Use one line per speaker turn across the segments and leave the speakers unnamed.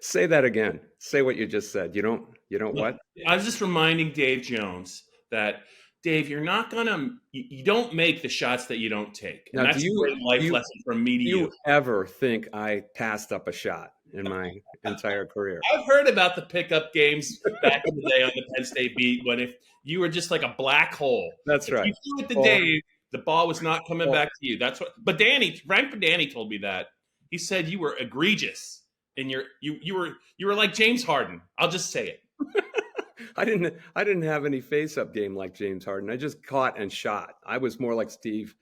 Say that again. Say what you just said. You don't
Look,
what?
I was just reminding Dave Jones that Dave, you're not gonna you don't make the shots that you don't take, and
Now,
that's a great
do
life
you
lesson from me to
do
you.
you ever think I passed up a shot in my entire career?
I've heard about the pickup games back in the day on the Penn State beat when if you were just like a black hole.
That's
If you
right.
threw it to
Well,
Dave, the ball was not coming
well,
back to you. That's what. But Danny told me that. He said you were egregious and you were like James Harden. I'll just say it.
I didn't have any face-up game like James Harden. I just caught and shot. I was more like Steve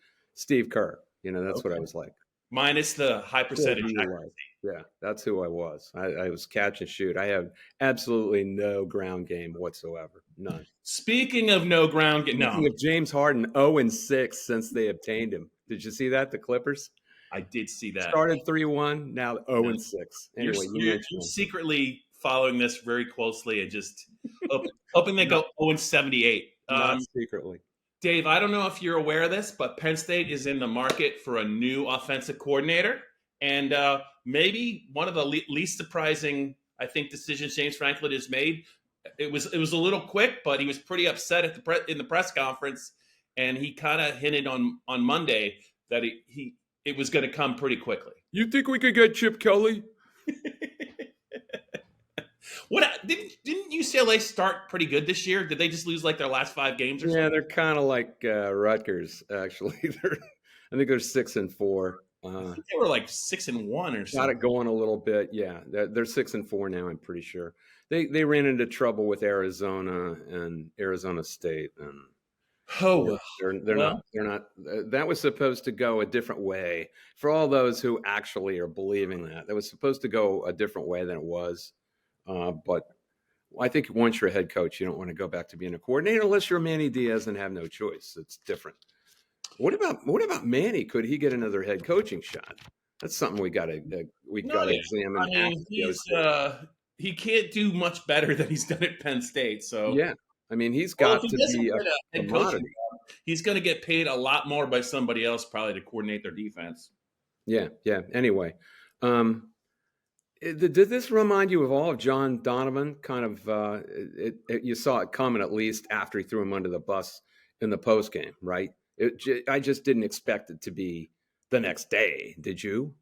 Kerr. That's what I
Okay.
was like.
Minus the high
What
percentage.
were you like? Yeah, that's who I was. I was catch and shoot. I had absolutely no ground game whatsoever. None.
Speaking of no ground,
Speaking
no,
of James Harden, 0-6 since they obtained him. Did you see that? The Clippers
I did see that.
started 3-1, now
No.
0-6.
You're,
Anyway, you
you're
mentioned them.
secretly following this very closely and just hoping they
Not,
go 0-78.
not secretly.
Dave, I don't know if you're aware of this, but Penn State is in the market for a new offensive coordinator, and maybe one of the least surprising, I think, decisions James Franklin has made. It was a little quick, but he was pretty upset at in the press conference, and he kind of hinted on Monday that it was going to come pretty quickly.
You think we could get Chip Kelly?
What didn't UCLA start pretty good this year? Did they just lose like their last 5 games or
Yeah,
something?
they're kind of like Rutgers. Actually, I think they're 6-4.
I think they were like 6-1 or
Got
something.
it going a little bit. Yeah, they're 6-4 now. I'm pretty sure they ran into trouble with Arizona and Arizona State, and
Oh
they're not
well,
they're not. That was supposed to go a different way for all those who actually are believing that. That was supposed to go a different way than it was. But I think once you're a head coach, you don't want to go back to being a coordinator unless you're Manny Diaz and have no choice. It's different. What about Manny? Could he get another head coaching shot? That's something we
no,
got to
yeah. I
examine after
mean,
the OC.
he can't do much better than he's done at Penn State. So,
Yeah, I mean he's
well, if
got
he
to
doesn't
be a
get a head coaching
commodity.
job, he's going to get paid a lot more by somebody else probably to coordinate their defense.
Yeah, yeah. Anyway, did this remind you of all of John Donovan? Kind of, you saw it coming at least after he threw him under the bus in the post game, right? I just didn't expect it to be the next day. Did you?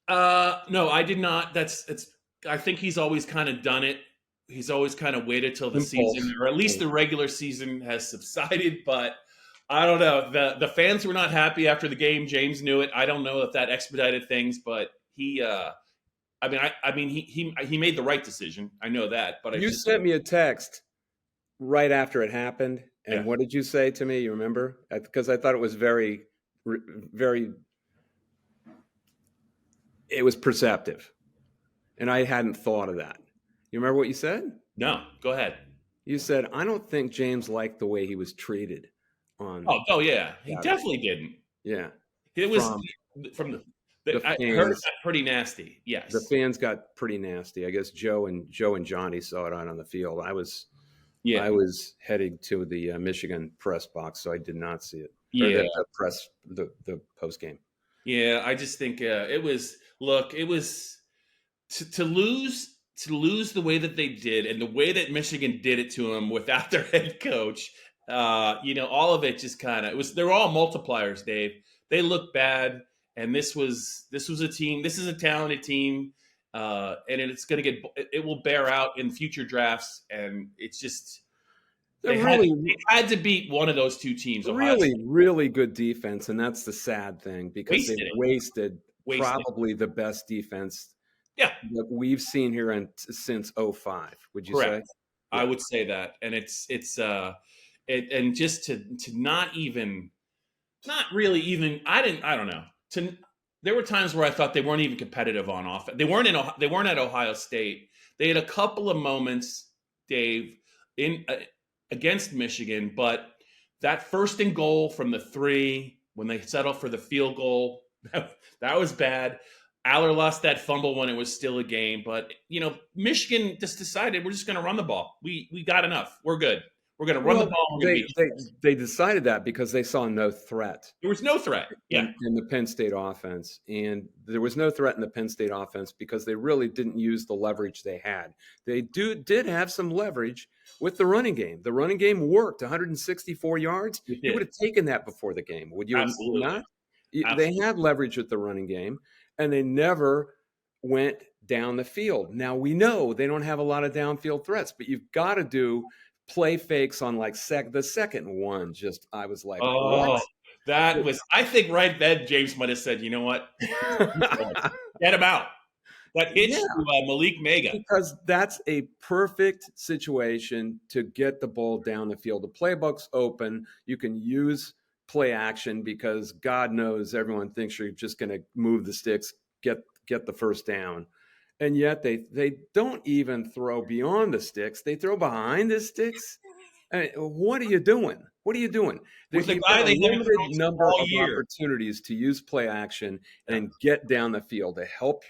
No, I did not. It's. I think he's always kind of done it. He's always kind of waited till the season,
Impulse.
or at least the regular season has subsided. But I don't know. The fans were not happy after the game. James knew it. I don't know if that expedited things, but he. He made the right decision. I know that, but I
You
just
sent me a text right after it happened, and
yeah.
what did you say to me? You remember? Because I thought it was very, very. It was perceptive, and I hadn't thought of that. You remember what you said?
No, go ahead.
You said, I don't think James liked the way he was treated on
Oh yeah, he
Saturday.
definitely didn't.
Yeah.
It was
From
from
the
I heard
fans.
that pretty nasty.
The
Yes.
fans got pretty nasty. I guess Joe and Johnny saw it out on the field. I
Yeah.
was heading to the Michigan press box, so I did not see it. Or
Yeah.
the post game.
Yeah. I just think it was. Look, it was to lose the way that they did, and the way that Michigan did it to them without their head coach. All of it just kind of it was. They're all multipliers, Dave. They look bad, and this was a team. This is a talented team, and it's going to it will bear out in future drafts, and it's just.
They're
They
really,
had to beat one of those two teams. Ohio
really,
State
really good defense, and that's the sad thing because they
wasted it.
wasted
Wasted.
probably the best defense
Yeah,
that we've seen here since '05. Would you say?
correct. I
Yeah.
would say that, and and just to not really even. I don't know. There were times where I thought they weren't even competitive on offense. They weren't at Ohio State. They had a couple of moments, Dave, in against Michigan, but that first and goal from the 3 when they settled for the field goal, that was bad. Aller lost that fumble when it was still a game, but Michigan just decided we're just going to run the ball. We got enough. We're good. We're going to run the
Well,
ball. We're going to
they
beat
they
you.
they decided that because they saw no threat
There was no threat. Yeah.
in the Penn State offense, and there was no threat in the Penn State offense because they really didn't use the leverage they had. They did have some leverage with the running game. The running game worked, 164 yards.
It
You would
did.
have taken that before the game, would you
Absolutely.
not? They
Absolutely.
had leverage with the running game, and they never went down the field. Now we know they don't have a lot of downfield threats, but you've got to do play fakes on like the second one. Just I was like, what?
Oh, that was, I think right then James might have said, you know what? He's gone. Get him out. That hitch
Yeah,
to Malik Mega.
because that's a perfect situation to get the ball down the field. The playbook's open. You can use play action because God knows everyone thinks you're just going to move the sticks, get the first down. And yet they don't even throw beyond the sticks. They throw behind the sticks. What are you doing? What are you doing?
With a
You've
guy
got a
they haven't
limited
thrown to
number
all
of
year.
opportunities to use play action
Yeah.
and get down the field to help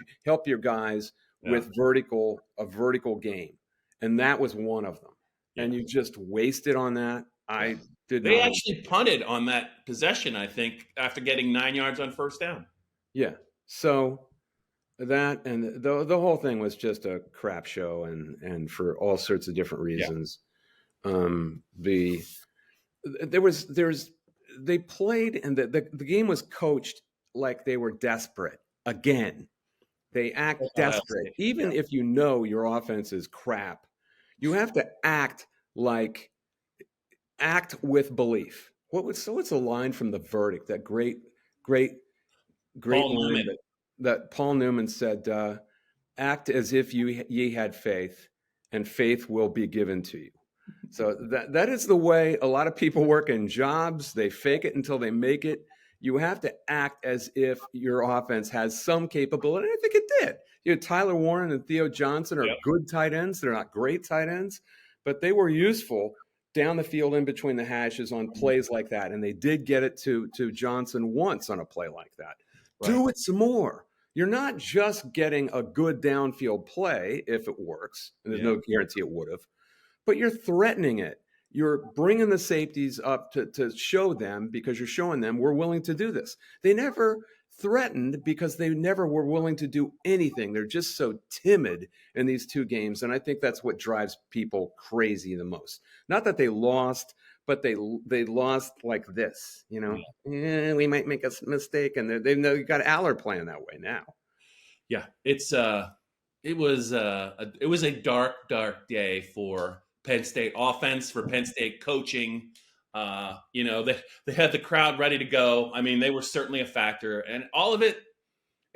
your guys
Yeah.
with a vertical game, and that was one of them.
Yeah.
And you just wasted on that. I did
They
not.
actually punted on that possession, I think, after getting 9 yards on first down.
Yeah. So that and the whole thing was just a crap show, and for all sorts of different reasons. The they played, and the game was coached like they were desperate again. They act desperate. Even if you know your offense is crap, you have to act with belief. What's a line from The Verdict? That great
Paul
line
Newman.
that Paul Newman said, act as if ye had faith, and faith will be given to you. So that is the way a lot of people work in jobs. They fake it until they make it. You have to act as if your offense has some capability. And I think it did. Tyler Warren and Theo Johnson are good tight ends. They're not great tight ends, but they were useful down the field in between the hashes on plays like that. And they did get it to Johnson once on a play like that. Right. Do it some more. You're not just getting a good downfield play if it works, and there's no guarantee it would have, but you're threatening it. You're bringing the safeties up to show them, because you're showing them we're willing to do this. They never threatened because they never were willing to do anything. They're just so timid in these two games, and I think that's what drives people crazy the most. Not that they lost, but they lost like this. We might make a mistake, and they've got Allard playing that way now.
Yeah, it was a dark day for Penn State offense, for Penn State coaching. They had the crowd ready to go. I mean, they were certainly a factor, and all of it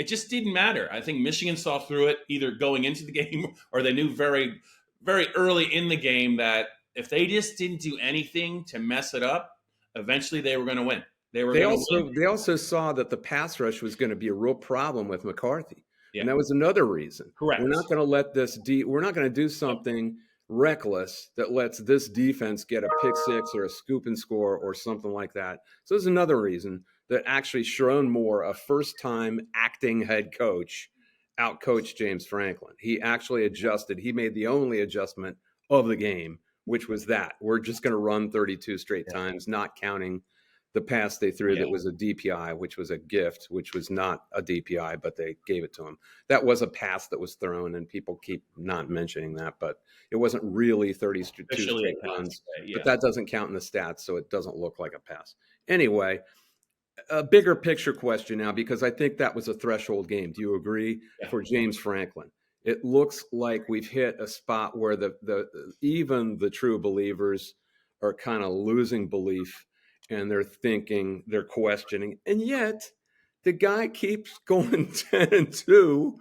just didn't matter. I think Michigan saw through it, either going into the game or they knew very, very early in the game that if they just didn't do anything to mess it up, eventually they were going to win. They
also saw that the pass rush was going to be a real problem with McCarthy.
Yeah.
And that was another reason.
Correct.
We're not going to let we're not going to do something reckless that lets this defense get a pick six or a scoop and score or something like that. So there's another reason that actually Sharon Moore, a first-time acting head coach, outcoached James Franklin. He actually adjusted. He made the only adjustment of the game, which was that we're just going to run 32 straight times, not counting the pass they threw that was a DPI, which was a gift, which was not a DPI, but they gave it to him. That was a pass that was thrown, and people keep not mentioning that, but it wasn't really 32 straight runs. But that doesn't count in the stats, so it doesn't look like a pass. Anyway, a bigger picture question now, because I think that was a threshold game. Do you agree? For James Franklin? It looks like we've hit a spot where even the true believers are kind of losing belief. And they're thinking, they're questioning. And yet the guy keeps going 10-2,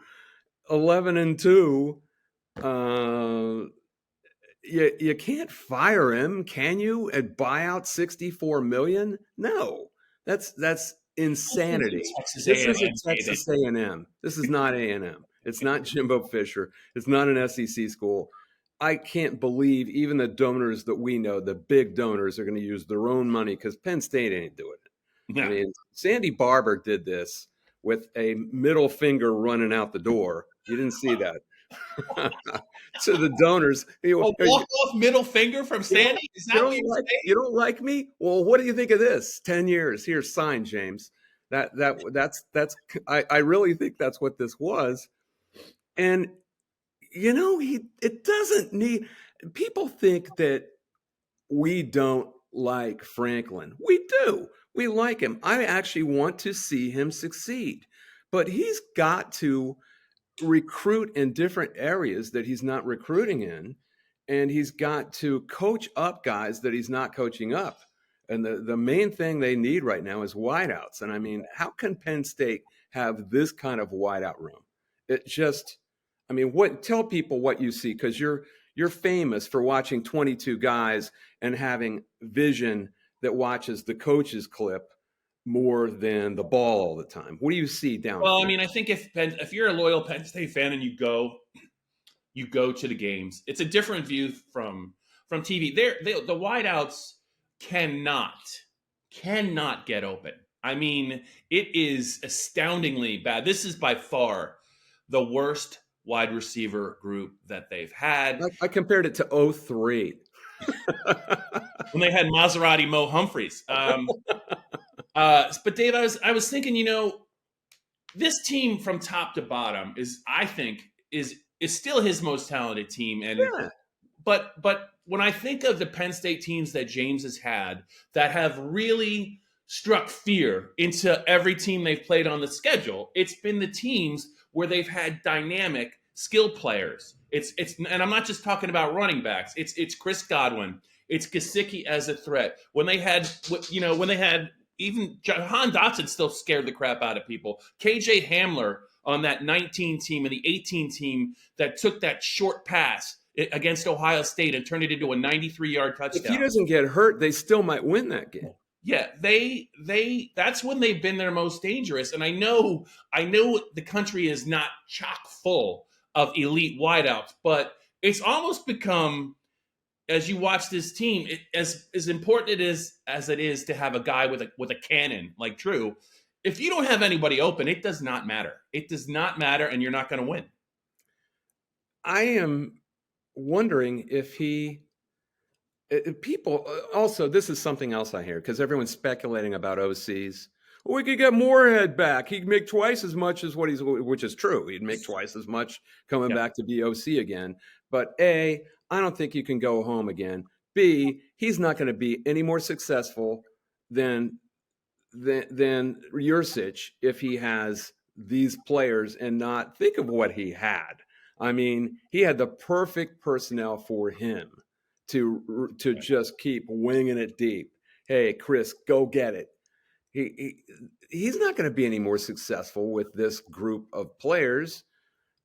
11-2. You can't fire him, can you? And buy out $64 million? No, that's insanity. This is a Texas A&M. This is not A&M. It's not Jimbo Fisher. It's not an SEC school. I can't believe even the donors that we know, the big donors, are going to use their own money, because Penn State ain't doing it. Yeah. I mean, Sandy Barber did this with a middle finger running out the door. You didn't see that. to the donors.
A walk-off middle finger from Sandy? Is that what you're saying?
You don't like me? Well, what do you think of this? 10 years. Here, sign, James. I really think that's what this was. And it doesn't need, people think that we don't like Franklin. We do. We like him. I actually want to see him succeed, but he's got to recruit in different areas that he's not recruiting in, and he's got to coach up guys that he's not coaching up. And the main thing they need right now is wideouts. And I mean, how can Penn State have this kind of wideout room? It just, I mean, tell people what you see, because you're famous for watching 22 guys and having vision that watches the coach's clip more than the ball all the time. What do you see down
Well,
there?
I mean, I think if you're a loyal Penn State fan and you go to the games, it's a different view from TV. The wideouts cannot get open. I mean, it is astoundingly bad. This is by far the worst wide receiver group that they've had.
I compared it to 03.
When they had Maserati Mo Humphreys. But Dave, I was thinking, this team from top to bottom is still his most talented team. And
Yeah.
but when I think of the Penn State teams that James has had that have really struck fear into every team they've played on the schedule, it's been the teams where they've had dynamic skill players. And I'm not just talking about running backs. It's Chris Godwin. It's Gesicki as a threat. When they had even Jahan Dotson still scared the crap out of people. KJ Hamler on that 19 team and the 18 team that took that short pass against Ohio State and turned it into a 93-yard touchdown.
If he doesn't get hurt, they still might win that game.
Yeah, that's when they've been their most dangerous. And I know the country is not chock full of elite wideouts, but it's almost become, as you watch this team, as important it is as it is to have a guy with a cannon like Drew. If you don't have anybody open, it does not matter. It does not matter, and you're not going to win.
I am wondering if people also, this is something else I hear, because everyone's speculating about OCs. Well, we could get Moorhead back. He'd make twice as much as which is true. He'd make twice as much coming back to be OC again. But A, I don't think you can go home again. B, he's not going to be any more successful than Yurcich if he has these players and not think of what he had. I mean, he had the perfect personnel for him to just keep winging it deep. Hey, Chris, go get it. He's not going to be any more successful with this group of players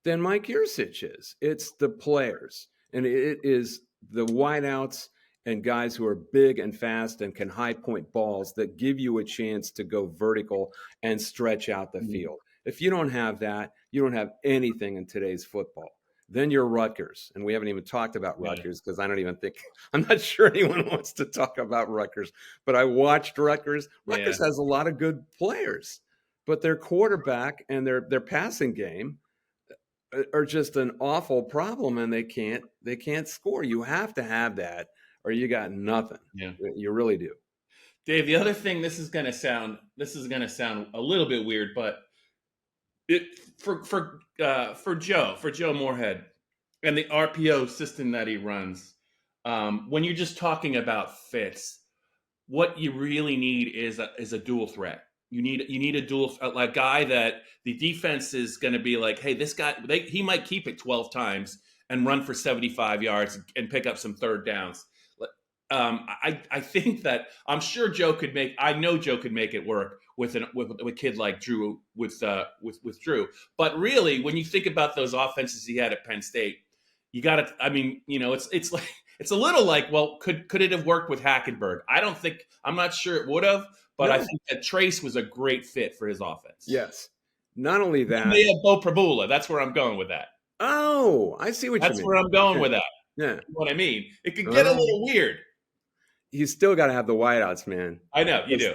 than Mike Yurcich is. It's the players, and it is the wideouts and guys who are big and fast and can high point balls that give you a chance to go vertical and stretch out the field. If you don't have that, you don't have anything in today's football. Then you're Rutgers. And we haven't even talked about Rutgers because I'm not sure anyone wants to talk about Rutgers. But I watched Rutgers. Rutgers has a lot of good players, but their quarterback and their passing game are just an awful problem, and they can't score. You have to have that, or you got nothing.
Yeah,
you really do.
Dave, the other thing, this is going to sound a little bit weird, but for Joe Moorhead and the RPO system that he runs, when you're just talking about fits, what you really need is a dual threat. You need a dual, like, guy that the defense is going to be like, hey, this guy, he might keep it 12 times and run for 75 yards and pick up some third downs. I think that I'm sure Joe could make it work with a kid like Drew with Drew. But really, when you think about those offenses he had at Penn State, you got to. I mean, it's like it's a little like, well, could it have worked with Hackenberg? I'm not sure it would have, but no. I think that Trace was a great fit for his offense.
Yes. Not only that,
and they have Bo Prabula. That's where I'm going with that.
Oh, I see what you mean.
That's where I'm going with that.
Yeah.
You know what I mean? It could get a little weird.
You still got to have the wideouts, man.
I know you do.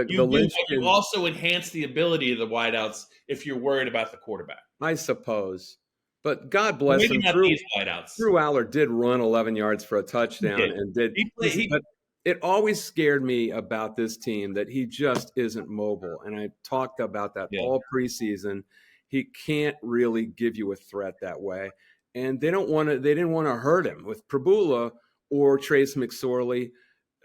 You also enhance the ability of the wideouts if you're worried about the quarterback.
I suppose. But God bless
Maybe
him.
not these wideouts.
Drew Aller did run 11 yards for a
He
touchdown
did.
and did.
He
But it always scared me about this team that he just isn't mobile. And I talked about that
yeah.
all preseason. He can't really give you a threat that way. And they didn't want to hurt him with Prabula or Trace McSorley.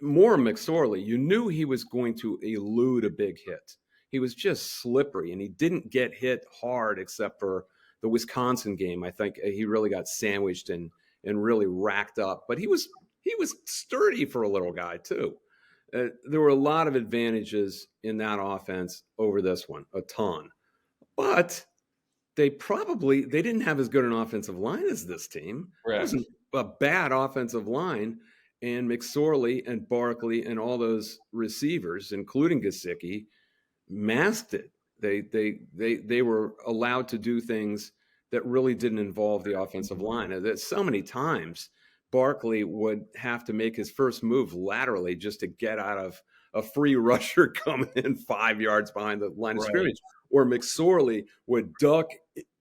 More McSorley, you knew he was going to elude a big hit. He was just slippery, and he didn't get hit hard except for the Wisconsin game. I think he really got sandwiched and really racked up. But he was sturdy for a little guy too. There were a lot of advantages in that offense over this one, a ton. But they didn't have as good an offensive line as this team. It wasn't a bad offensive line. And McSorley and Barkley and all those receivers, including Gesicki, masked it. They were allowed to do things that really didn't involve the offensive line. That so many times Barkley would have to make his first move laterally just to get out of a free rusher coming in 5 yards behind the line of scrimmage, or McSorley would duck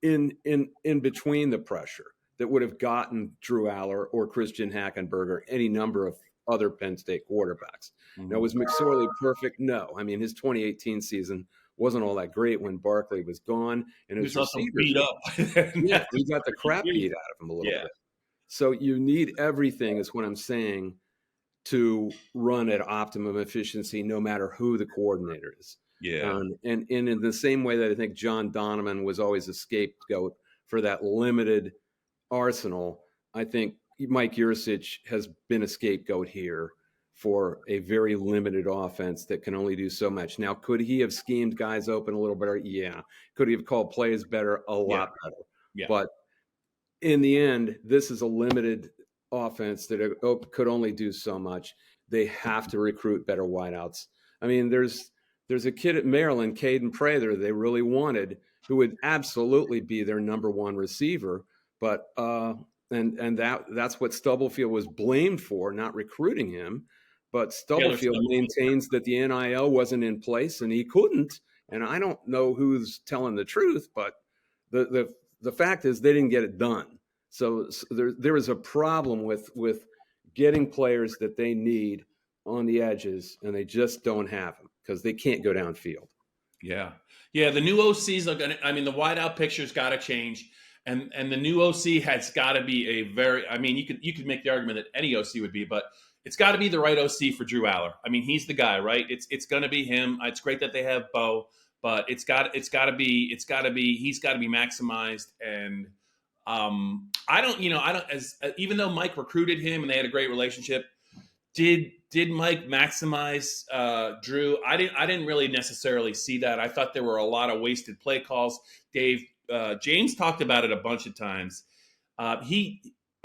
in between the pressure that would have gotten Drew Aller or Christian Hackenberger, any number of other Penn State quarterbacks. Now, was McSorley perfect? No. I mean, his 2018 season wasn't all that great when Barkley was gone, and his receivers
beat up.
Yeah, he got the crap beat out of him a little bit. So you need everything, is what I'm saying, to run at optimum efficiency, no matter who the coordinator is.
Yeah.
And in the same way that I think John Donovan was always a scapegoat for that limited arsenal, I think Mike Yurcich has been a scapegoat here for a very limited offense that can only do so much. Now, could he have schemed guys open a little better? Yeah. Could he have called plays better? A lot better.
Yeah.
But in the end, this is a limited offense that could only do so much. They have to recruit better wideouts. I mean, there's a kid at Maryland, Caden Prather, they really wanted, who would absolutely be their number one receiver. But and that's what Stubblefield was blamed for, not recruiting him. But Stubblefield maintains that the NIL wasn't in place and he couldn't. And I don't know who's telling the truth, but the fact is they didn't get it done. So there is a problem with getting players that they need on the edges, and they just don't have them because they can't go downfield.
Yeah. The new OCs are gonna. I mean, the wideout picture's got to change, and the new OC has got to be a very. I mean, you could make the argument that any OC would be, but it's got to be the right OC for Drew Aller. I mean, he's the guy, right? It's going to be him. It's great that they have Bo, but he's got to be maximized. And even though Mike recruited him and they had a great relationship, did Mike maximize Drew? I didn't really necessarily see that. I thought there were a lot of wasted play calls. James talked about it a bunch of times.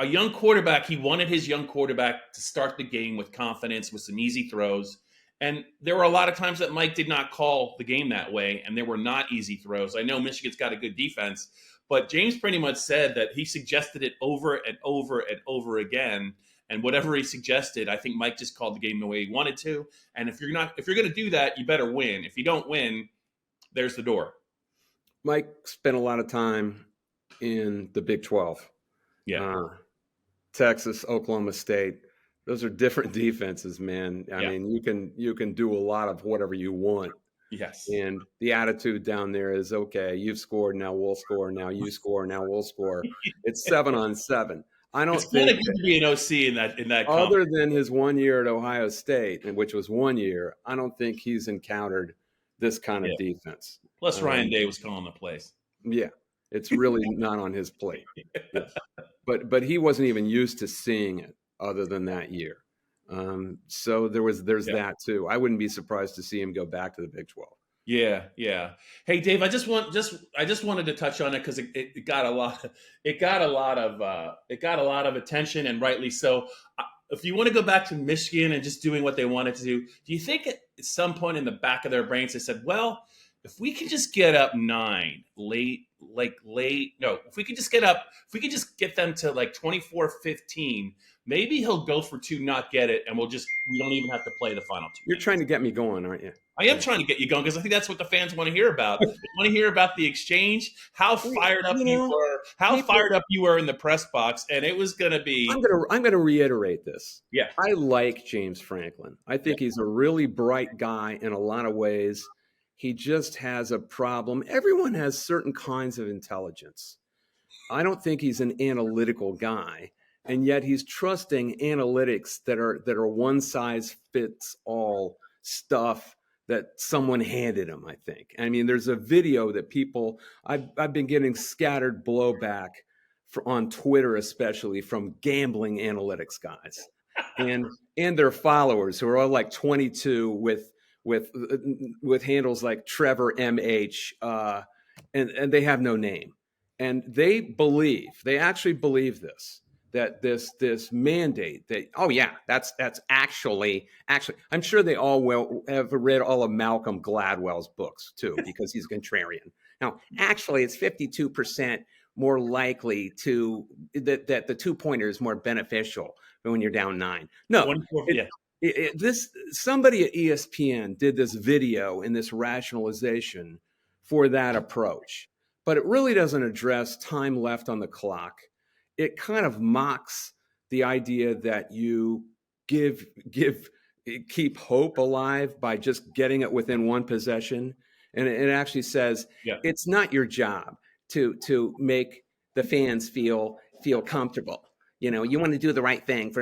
A young quarterback, he wanted his young quarterback to start the game with confidence, with some easy throws. And there were a lot of times that Mike did not call the game that way, and there were not easy throws. I know Michigan's got a good defense, but James pretty much said that he suggested it over and over and over again. And whatever he suggested, I think Mike just called the game the way he wanted to. And if you're going to do that, you better win. If you don't win, there's the door.
Mike spent a lot of time in the Big 12.
Yeah.
Texas, Oklahoma State. Those are different defenses, man. I mean, you can do a lot of whatever you want.
Yes.
And the attitude down there is, okay, you've scored, now we'll score. Now you score, now we'll score. It's 7-on-7. I don't think
it's good to be an OC in that
other than his 1 year at Ohio State, which was 1 year, I don't think he's encountered this kind of defense.
Plus Ryan Day was calling the plays.
Yeah. It's really not on his plate. Yes. But he wasn't even used to seeing it other than that year. So there's that too. I wouldn't be surprised to see him go back to the Big 12.
Yeah. Hey, Dave, I just wanted to touch on it because it got a lot of attention, and rightly so. If you want to go back to Michigan and just doing what they wanted to do you think at some point in the back of their brains they said, well, if we could just get up 9 if we could just get them to like 24-15, maybe he'll go for 2, not get it, and we don't even have to play the final 2
You're
minutes.
trying to get me going, aren't you?
I am trying to get you going because I think that's what the fans want to hear about. They want to hear about the exchange, how fired up fired up you were in the press box, and it was going to be.
I'm gonna reiterate this.
Yeah.
I like James Franklin. I think he's a really bright guy in a lot of ways. He just has a problem. Everyone has certain kinds of intelligence. I don't think he's an analytical guy, and yet he's trusting analytics that are one size fits all stuff that someone handed him, I think. I mean, there's a video that I've been getting scattered blowback on Twitter, especially from gambling analytics guys and their followers who are all like 22 with handles like Trevor MH, and they have no name. And they actually believe that this mandate that, oh yeah, that's actually I'm sure they all have read all of Malcolm Gladwell's books too, because he's contrarian. Now, actually, it's 52% more likely that the 2-pointer is more beneficial when you're down 9. No, somebody at ESPN did this video in this rationalization for that approach. But it really doesn't address time left on the clock. It kind of mocks the idea that you keep hope alive by just getting it within one possession. And it actually says it's not your job to make the fans feel comfortable. You know, you want to do the right thing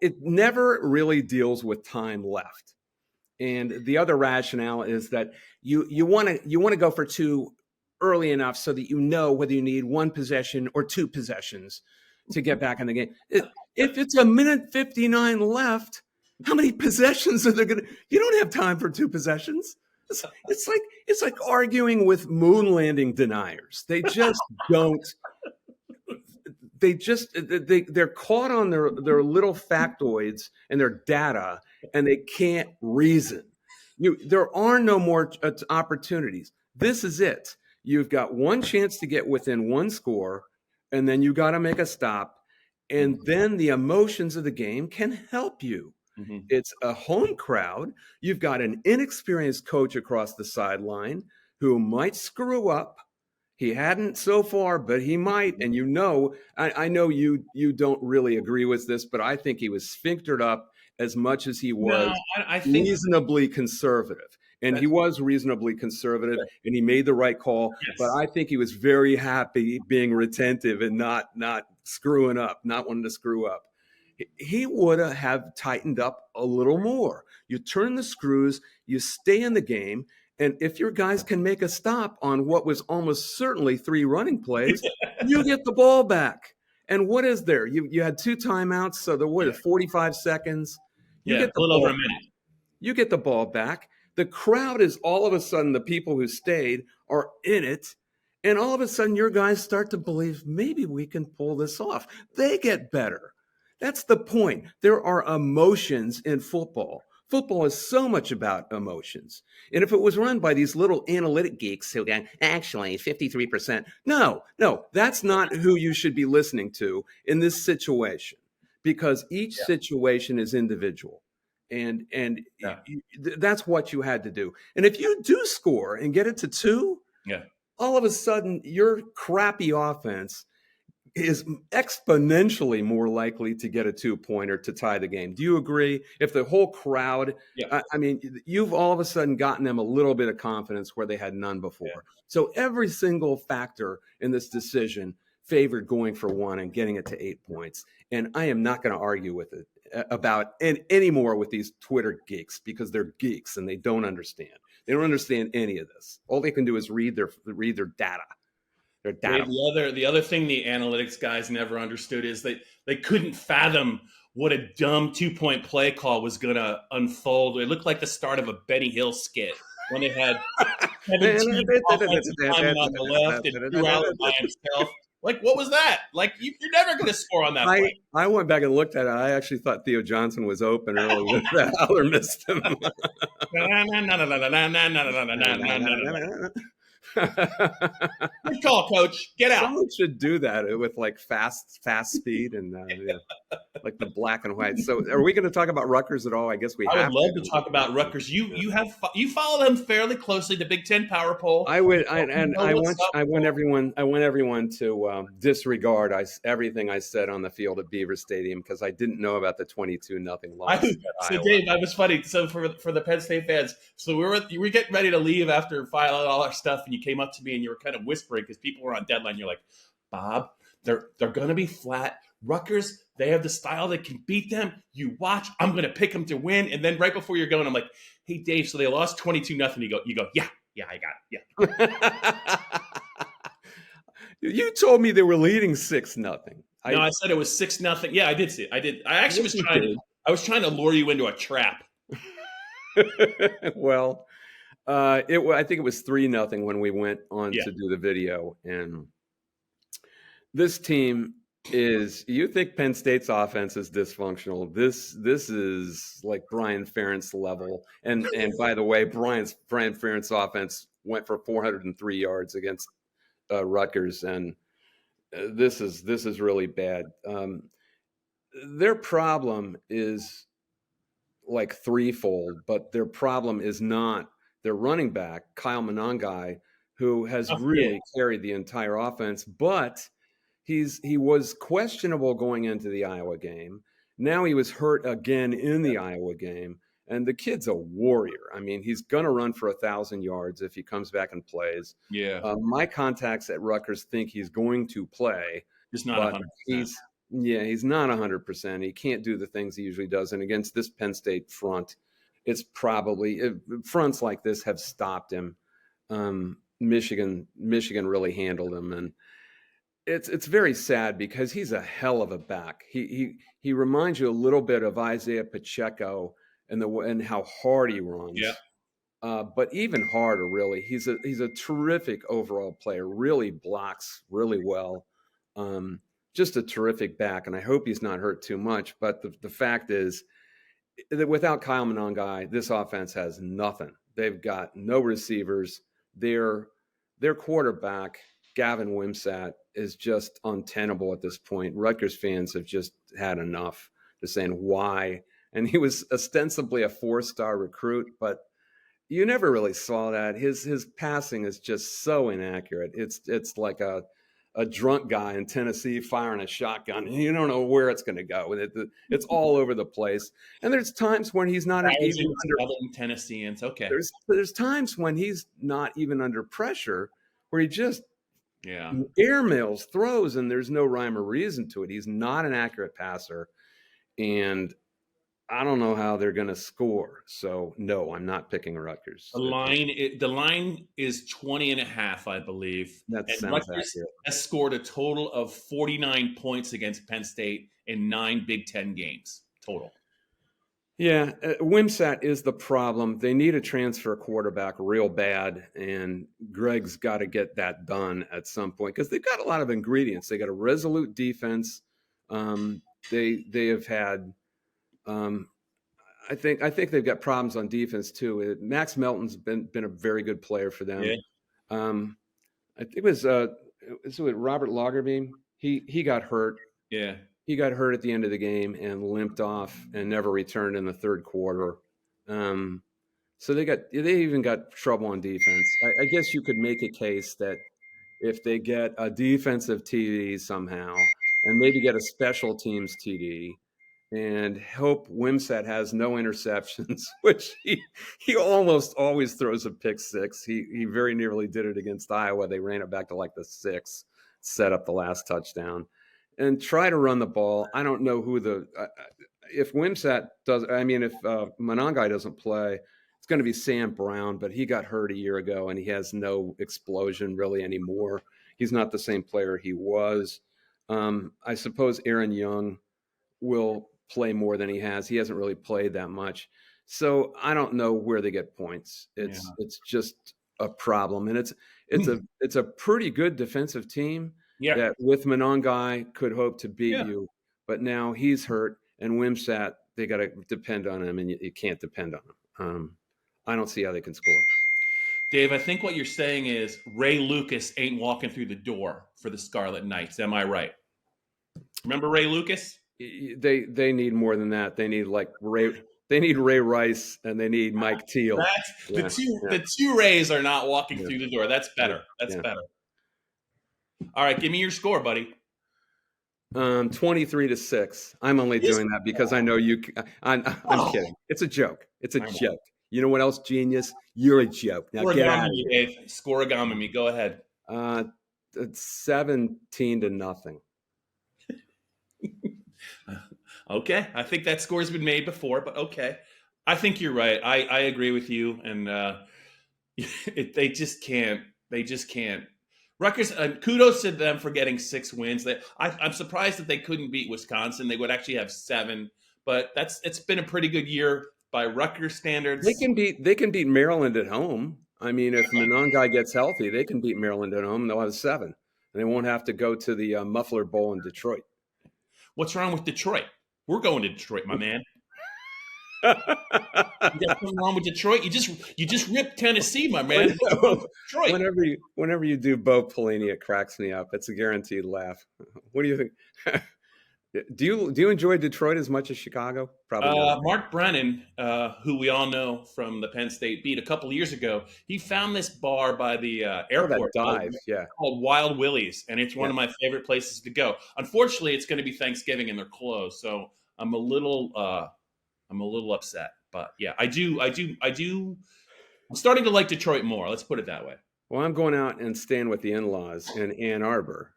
it never really deals with time left. And the other rationale is that you want to go for 2 early enough so that you know whether you need 1 possession or 2 possessions to get back in the game. If it's a minute 59 left, how many possessions are there going to? You don't have time for 2 possessions. It's like arguing with moon landing deniers. They just don't. They're caught on their little factoids and their data, and they can't reason. There are no more opportunities. This is it. You've got 1 chance to get within 1 score, and then you got to make a stop. And then the emotions of the game can help you. Mm-hmm. It's a home crowd. You've got an inexperienced coach across the sideline who might screw up. He hadn't so far, but he might. And I know you don't really agree with this, but I think he was sphinctered up as much as he was I think reasonably conservative. And he was reasonably conservative, and he made the right call. Yes. But I think he was very happy being retentive and not screwing up, not wanting to screw up. He would have tightened up a little more. You turn the screws, you stay in the game, and if your guys can make a stop on what was almost certainly 3 running plays, you get the ball back. And what is there? You had 2 timeouts, so there were 45 seconds. You get the
a little over a minute.
You get the ball back. The crowd is all of a sudden, the people who stayed are in it. And all of a sudden, your guys start to believe maybe we can pull this off. They get better. That's the point. There are emotions in football. Football is so much about emotions. And if it was run by these little analytic geeks who go, actually 53%, no, that's not who you should be listening to in this situation, because each situation is individual. And that's what you had to do. And if you do score and get it to 2, all of a sudden your crappy offense is exponentially more likely to get a 2-pointer to tie the game. Do you agree? If the whole crowd, I mean, you've all of a sudden gotten them a little bit of confidence where they had none before. Yeah. So every single factor in this decision favored going for 1 and getting it to 8 points. And I am not going to argue with it about anymore with these Twitter geeks, because they're geeks and they don't understand. They don't understand any of this. All they can do is read their data. Their data.
The other thing the analytics guys never understood is they couldn't fathom what a dumb 2-point play call was going to unfold. It looked like the start of a Benny Hill skit when they had 17 offensive linemen on the left and Drew Allen by himself. Like, what was that? Like, you're never going to score on that play.
I went back and looked at it. I actually thought Theo Johnson was open early. Aller missed him.
Good call, coach. Get out.
Someone should do that with like fast speed and yeah, like the black and white. So, are we going to talk about Rutgers at all? I guess we
I would
have
love to
to.
talk about Rutgers.
Yeah.
You follow them fairly closely, the Big Ten power poll.
I would,
You know what's up.
I want everyone to disregard everything I said on the field at Beaver Stadium because I didn't know about the 22-0 loss at
So
Iowa.
Dave, that was funny. So for the Penn State fans, so we were getting ready to leave after filing all our stuff, and you came up to me and you were kind of whispering because people were on deadline. You're like, Bob, they're going to be flat. Rutgers, they have the style that can beat them. You watch. I'm going to pick them to win. And then right before you're going, I'm like, hey Dave, so they lost 22-0. You go, yeah, I got it, yeah.
You told me they were leading 6-0.
No, I said it was 6-0. Yeah, I did see it. I did. I actually was trying. I was trying to lure you into a trap.
Well, I think it was 3-0 when we went on to do the video, and this team is. You think Penn State's offense is dysfunctional? This is like Brian Ferentz level, and by the way, Brian Ferentz offense went for 403 yards against Rutgers, and this is really bad. Their problem is like threefold, but their problem is not their running back, Kyle Monangai, who has really carried the entire offense, but he was questionable going into the Iowa game. Now he was hurt again in the Iowa game, and the kid's a warrior. I mean, he's going to run for 1,000 yards if he comes back and plays.
Yeah.
My contacts at Rutgers think he's going to play.
Just not 100%.
He's not 100%. He can't do the things he usually does. And against this Penn State front, it's probably fronts like this have stopped him. Michigan really handled him, and it's very sad because he's a hell of a back. He reminds you a little bit of Isaiah Pacheco and how hard he runs.
Yeah.
But even harder, really. He's a terrific overall player. Really blocks really well. Just a terrific back, and I hope he's not hurt too much. But the fact is that without Kyle Monangai, this offense has nothing. They've got no receivers. Their quarterback, Gavin Wimsatt, is just untenable at this point. Rutgers fans have just had enough. They're saying why. And he was ostensibly a 4-star recruit, but you never really saw that. His passing is just so inaccurate. It's like a drunk guy in Tennessee firing a shotgun. You don't know where it's going to go. It's all over the place. And there's times when he's not even under
Tennesseans. Okay.
There's times when he's not even under pressure, where he just airmails throws, and there's no rhyme or reason to it. He's not an accurate passer, and I don't know how they're going to score. So no, I'm not picking Rutgers.
The line is 20.5, I believe.
That sounds
Rutgers
accurate.
has scored a total of 49 points against Penn State in 9 Big Ten games total.
Yeah, Wimsatt is the problem. They need a transfer quarterback real bad, and Greg's got to get that done at some point because they've got a lot of ingredients. They got a resolute defense. They have had. I think they've got problems on defense too. Max Melton's been a very good player for them.
Yeah.
I think it was Robert Lagerbeam. He got hurt.
Yeah.
He got hurt at the end of the game and limped off and never returned in the third quarter. So they even got trouble on defense. I guess you could make a case that if they get a defensive TD somehow and maybe get a special teams TD and hope Wimsatt has no interceptions, which he almost always throws a pick six. He very nearly did it against Iowa. They ran it back to like the 6, set up the last touchdown. And try to run the ball. I don't know who if Wimsatt does. I mean, if Monangai doesn't play, it's going to be Sam Brown. But he got hurt a year ago, and he has no explosion really anymore. He's not the same player he was. I suppose Aaron Young will play more than he has. He hasn't really played that much, so I don't know where they get points. It's just a problem, and it's a pretty good defensive team.
Yeah.
That with Monangai could hope to beat you, but now he's hurt, and Wimsatt, they got to depend on him, and you can't depend on him. I don't see how they can score.
Dave, I think what you're saying is Ray Lucas ain't walking through the door for the Scarlet Knights. Am I right? Remember Ray Lucas?
They need more than that. They need like Ray. They need Ray Rice and they need Mike Teal.
That's
Yeah,
the two Rays are not walking
yeah,
through the door. That's
yeah,
better. That's
yeah.
better. All right, give me your score, buddy.
23-6. I'm only doing that because I know you. I'm kidding. It's a joke. It's a joke. You know what else, genius? You're a joke. Now get out of here.
Dave. Scoregami me. Go ahead.
It's 17-0.
Okay, I think that score's been made before, but okay. I think you're right. I agree with you, and they just can't. They just can't. Rutgers. Kudos to them for getting 6 wins. I'm surprised that they couldn't beat Wisconsin. They would actually have 7, but it's been a pretty good year by Rutgers standards.
They can beat Maryland at home. I mean, if Monongai gets healthy, they can beat Maryland at home. And they'll have 7, and they won't have to go to the Muffler Bowl in Detroit.
What's wrong with Detroit? We're going to Detroit, my man. You got something wrong with Detroit? You just ripped Tennessee, my man.
Detroit. Whenever you do Bo Pelini, it cracks me up. It's a guaranteed laugh. What do you think? Do you enjoy Detroit as much as Chicago? Probably not.
Mark Brennan, who we all know from the Penn State beat a couple of years ago, he found this bar by the airport called Wild Willie's, and it's one of my favorite places to go. Unfortunately, it's going to be Thanksgiving and they're closed, so I'm a little upset. But yeah, I'm starting to like Detroit more. Let's put it that way.
Well, I'm going out and staying with the in-laws in Ann Arbor,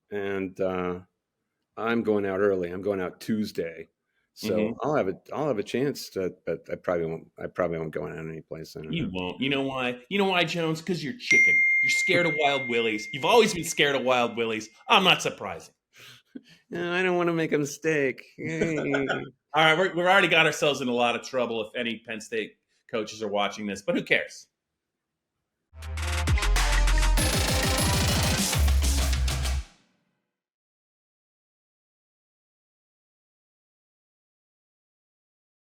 and I'm going out early. I'm going out Tuesday, so I'll have a chance to. But I probably won't go out any place.
You won't. You know why? You know why, Jones? Because you're chicken. You're scared of Wild Willie's. You've always been scared of Wild Willie's. I'm not surprising.
No, I don't want to make a mistake.
All right, we've already got ourselves in a lot of trouble if any Penn State coaches are watching this, but who cares?